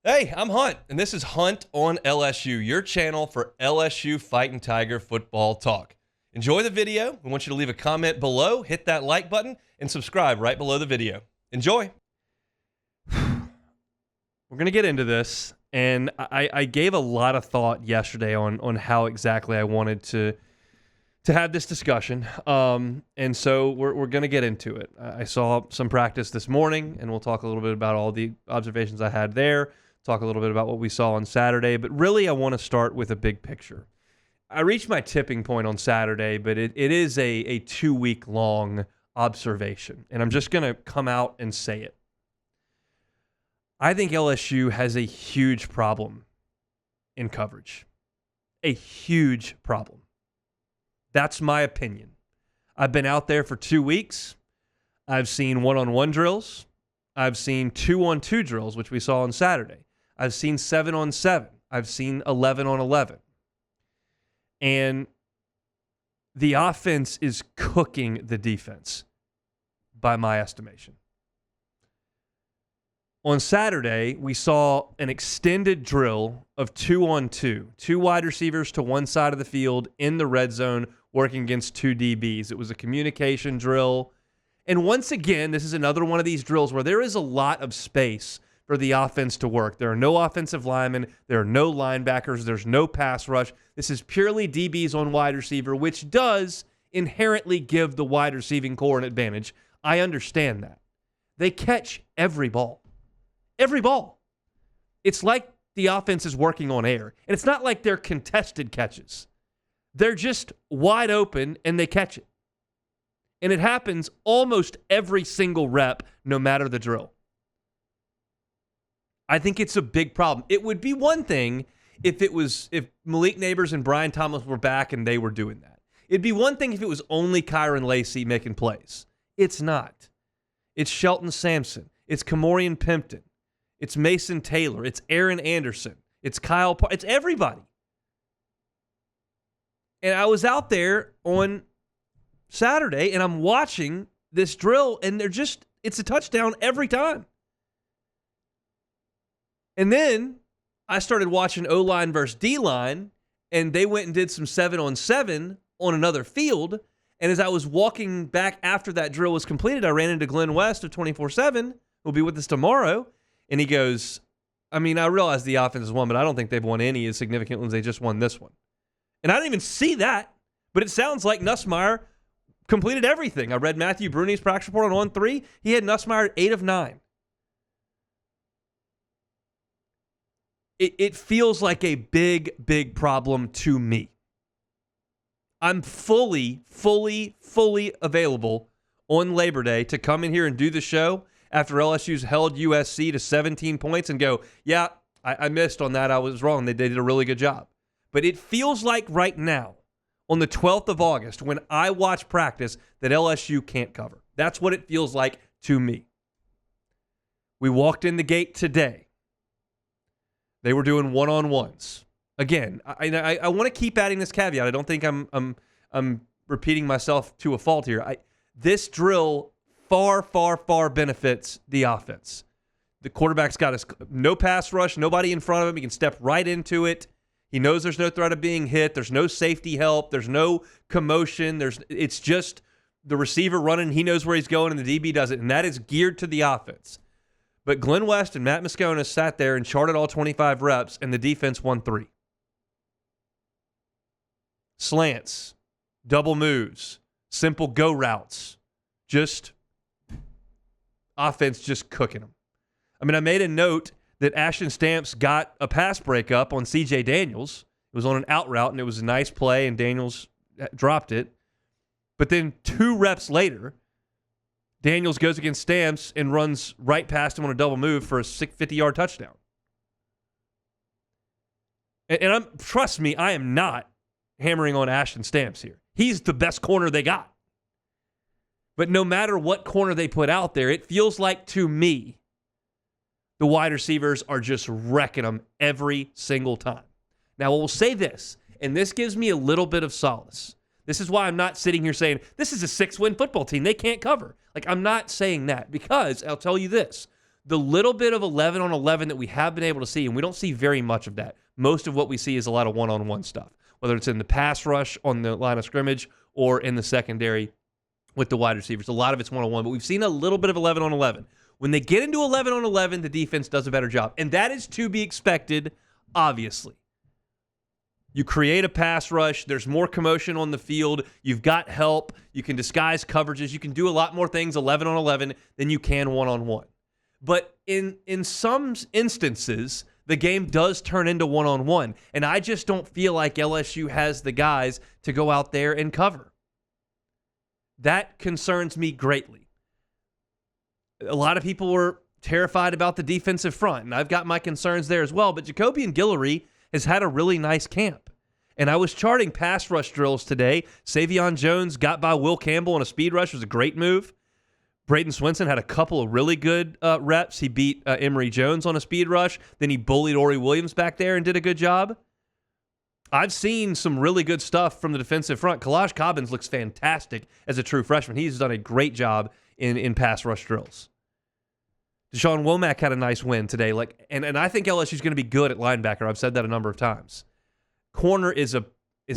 Hey, I'm Hunt, and this is Hunt on LSU, your channel for LSU Fighting Tiger football talk. Enjoy the video. We want you to leave a comment below, hit that like button, and subscribe right below the video. Enjoy. We're going to get into this, and I gave a lot of thought yesterday on how exactly I wanted to have this discussion, and so we're going to get into it. I saw some practice this morning, and we'll talk a little bit about all the observations I had there, talk a little bit about what we saw on Saturday, but really I want to start with a big picture. I reached my tipping point on Saturday, but it is a 2-week-long observation, and I'm just going to come out and say it. I think LSU has a huge problem in coverage. A huge problem. That's my opinion. I've been out there for 2 weeks. I've seen one-on-one drills. I've seen 2-on-2 drills, which we saw on Saturday. I've seen 7-on-7. I've seen 11-on-11. And the offense is cooking the defense, by my estimation. On Saturday, we saw an extended drill of 2-on-2. 2 wide receivers to one side of the field in the red zone working against 2 DBs. It was a communication drill. And once again, this is another one of these drills where there is a lot of space for the offense to work. There are no offensive linemen. There are no linebackers. There's no pass rush. This is purely DBs on wide receiver, which does inherently give the wide receiving core an advantage. I understand that. They catch every ball. Every ball. It's like the offense is working on air. And it's not like they're contested catches. They're just wide open and they catch it. And it happens almost every single rep, no matter the drill. I think it's a big problem. It would be one thing if Malik Neighbors and Brian Thomas were back and they were doing that. It'd be one thing if it was only Kyron Lacey making plays. It's not. It's Shelton Sampson. It's Kamorian Pimpton. It's Mason Taylor. It's Aaron Anderson. It's Kyle Parr. It's everybody. And I was out there on Saturday, and I'm watching this drill, and it's a touchdown every time. And then I started watching O-line versus D-line, and they went and did some 7-on-7 on another field. And as I was walking back after that drill was completed, I ran into Glenn West of 24/7, who'll be with us tomorrow. And he goes, I realize the offense has won, but I don't think they've won any as significant ones. They just won this one. And I didn't even see that, but it sounds like Nussmeier completed everything. I read Matthew Bruni's practice report on 3. He had Nussmeier 8 of 9. It feels like a big, big problem to me. I'm fully available on Labor Day to come in here and do the show after LSU's held USC to 17 points and go, yeah, I missed on that. I was wrong. They did a really good job. But it feels like right now, on the 12th of August, when I watch practice, that LSU can't cover. That's what it feels like to me. We walked in the gate today. They were doing one-on-ones. Again, I want to keep adding this caveat. I don't think I'm repeating myself to a fault here. This drill far benefits the offense. The quarterback's got no pass rush, nobody in front of him. He can step right into it. He knows there's no threat of being hit. There's no safety help. There's no commotion. It's just the receiver running. He knows where he's going, and the DB does it, and that is geared to the offense. But Glenn West and Matt Moscona sat there and charted all 25 reps, and the defense won 3. Slants, double moves, simple go routes, just offense just cooking them. I made a note that Ashton Stamps got a pass breakup on C.J. Daniels. It was on an out route, and it was a nice play, and Daniels dropped it. But then 2 reps later, Daniels goes against Stamps and runs right past him on a double move for a 50-yard touchdown. And trust me, I am not hammering on Ashton Stamps here. He's the best corner they got. But no matter what corner they put out there, it feels like to me the wide receivers are just wrecking them every single time. Now, we'll say this, and this gives me a little bit of solace. This is why I'm not sitting here saying, this is a 6-win football team. They can't cover. I'm not saying that because I'll tell you this. The little bit of 11 on 11 that we have been able to see, and we don't see very much of that. Most of what we see is a lot of one-on-one stuff, whether it's in the pass rush on the line of scrimmage or in the secondary with the wide receivers. A lot of it's one-on-one, but we've seen a little bit of 11 on 11. When they get into 11 on 11, the defense does a better job, and that is to be expected, obviously. You create a pass rush. There's more commotion on the field. You've got help. You can disguise coverages. You can do a lot more things 11 on 11 than you can one-on-one. But in some instances, the game does turn into one-on-one, and I just don't feel like LSU has the guys to go out there and cover. That concerns me greatly. A lot of people were terrified about the defensive front, and I've got my concerns there as well, but Jacoby and Guillory has had a really nice camp. And I was charting pass rush drills today. Savion Jones got by Will Campbell on a speed rush. It was a great move. Braden Swinson had a couple of really good reps. He beat Emory Jones on a speed rush. Then he bullied Ori Williams back there and did a good job. I've seen some really good stuff from the defensive front. Kalaj Cobbins looks fantastic as a true freshman. He's done a great job in pass rush drills. Deshaun Womack had a nice win today. And I think LSU's going to be good at linebacker. I've said that a number of times. Corner is a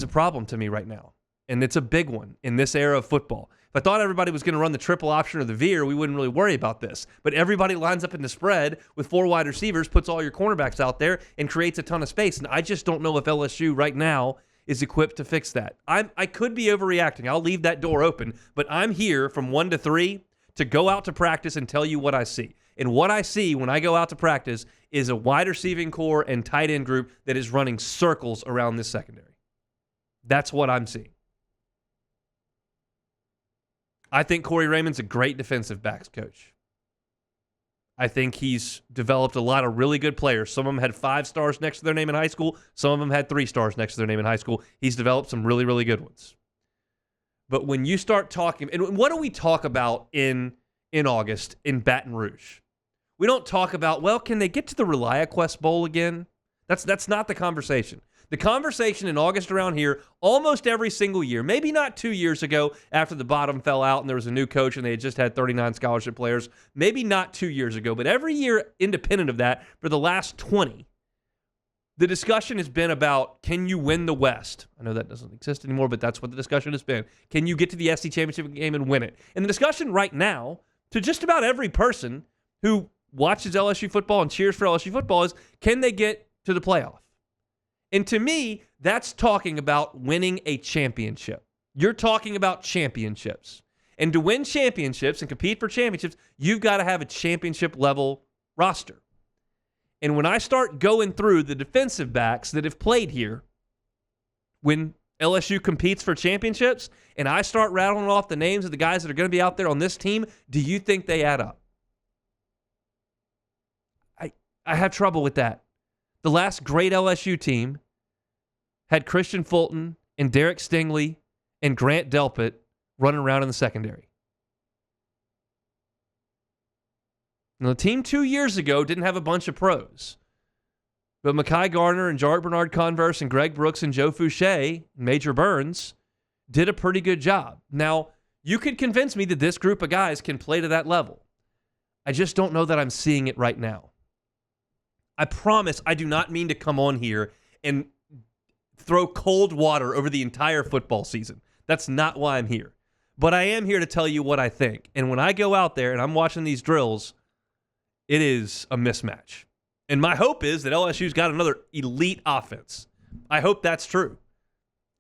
problem to me right now, and it's a big one in this era of football. If I thought everybody was going to run the triple option or the veer, we wouldn't really worry about this. But everybody lines up in the spread with 4 wide receivers, puts all your cornerbacks out there, and creates a ton of space. And I just don't know if LSU right now is equipped to fix that. I could be overreacting. I'll leave that door open. But I'm here from 1 to 3 to go out to practice and tell you what I see. And what I see when I go out to practice is a wide receiving core and tight end group that is running circles around this secondary. That's what I'm seeing. I think Corey Raymond's a great defensive backs coach. I think he's developed a lot of really good players. Some of them had 5 stars next to their name in high school. Some of them had 3 stars next to their name in high school. He's developed some really, really good ones. But when you start talking, and what do we talk about in August in Baton Rouge? We don't talk about, well, can they get to the ReliaQuest Bowl again? That's not the conversation. The conversation in August around here, almost every single year, maybe not 2 years ago after the bottom fell out and there was a new coach and they had just had 39 scholarship players, maybe not 2 years ago, but every year independent of that for the last 20, the discussion has been about, can you win the West? I know that doesn't exist anymore, but that's what the discussion has been. Can you get to the SEC championship game and win it? And the discussion right now, to just about every person who watches LSU football and cheers for LSU football, is, can they get to the playoff? And to me, that's talking about winning a championship. You're talking about championships. And to win championships and compete for championships, you've got to have a championship-level roster. And when I start going through the defensive backs that have played here, when LSU competes for championships, and I start rattling off the names of the guys that are going to be out there on this team, do you think they add up? I have trouble with that. The last great LSU team had Christian Fulton and Derek Stingley and Grant Delpit running around in the secondary. Now, the team 2 years ago didn't have a bunch of pros. But Mekhi Garner and Jarek Bernard-Converse and Greg Brooks and Joe Fouché, Major Burns, did a pretty good job. Now, you could convince me that this group of guys can play to that level. I just don't know that I'm seeing it right now. I promise I do not mean to come on here and throw cold water over the entire football season. That's not why I'm here. But I am here to tell you what I think. And when I go out there and I'm watching these drills, it is a mismatch. And my hope is that LSU's got another elite offense. I hope that's true.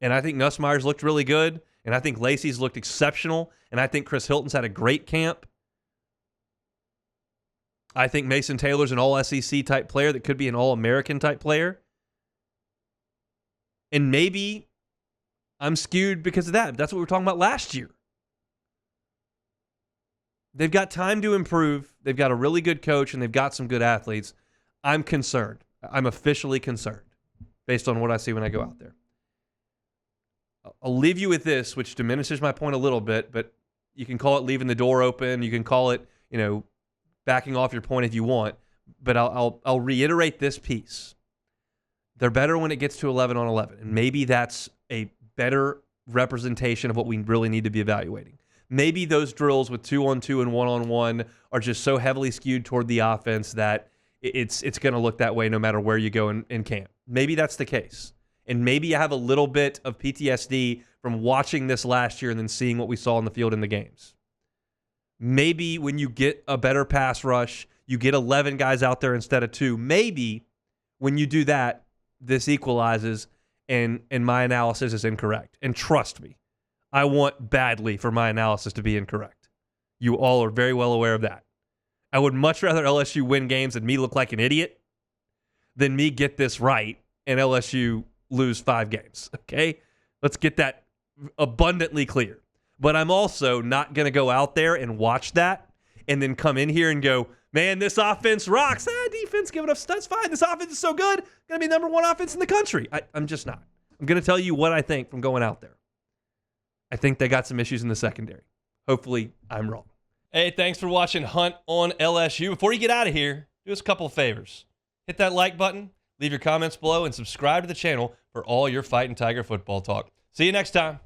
And I think Nussmeier's looked really good. And I think Lacey's looked exceptional. And I think Chris Hilton's had a great camp. I think Mason Taylor's an all-SEC type player that could be an all-American type player. And maybe I'm skewed because of that. That's what we were talking about last year. They've got time to improve. They've got a really good coach, and they've got some good athletes. I'm concerned. I'm officially concerned based on what I see when I go out there. I'll leave you with this, which diminishes my point a little bit, but you can call it leaving the door open. You can call it, backing off your point if you want, but I'll reiterate this piece. They're better when it gets to 11 on 11, and maybe that's a better representation of what we really need to be evaluating. Maybe those drills with 2-on-2 and 1-on-1 are just so heavily skewed toward the offense that it's going to look that way no matter where you go in camp. Maybe that's the case. And maybe you have a little bit of PTSD from watching this last year and then seeing what we saw on the field in the games. Maybe when you get a better pass rush, you get 11 guys out there instead of 2. Maybe when you do that, this equalizes and my analysis is incorrect. And trust me, I want badly for my analysis to be incorrect. You all are very well aware of that. I would much rather LSU win games and me look like an idiot than me get this right and LSU lose 5 games, okay? Let's get that abundantly clear. But I'm also not going to go out there and watch that and then come in here and go, man, this offense rocks. Defense giving up studs. Fine. This offense is so good. Going to be number 1 offense in the country. I'm just not. I'm going to tell you what I think from going out there. I think they got some issues in the secondary. Hopefully, I'm wrong. Hey, thanks for watching Hunt on LSU. Before you get out of here, do us a couple of favors. Hit that like button, leave your comments below, and subscribe to the channel for all your Fighting Tiger football talk. See you next time.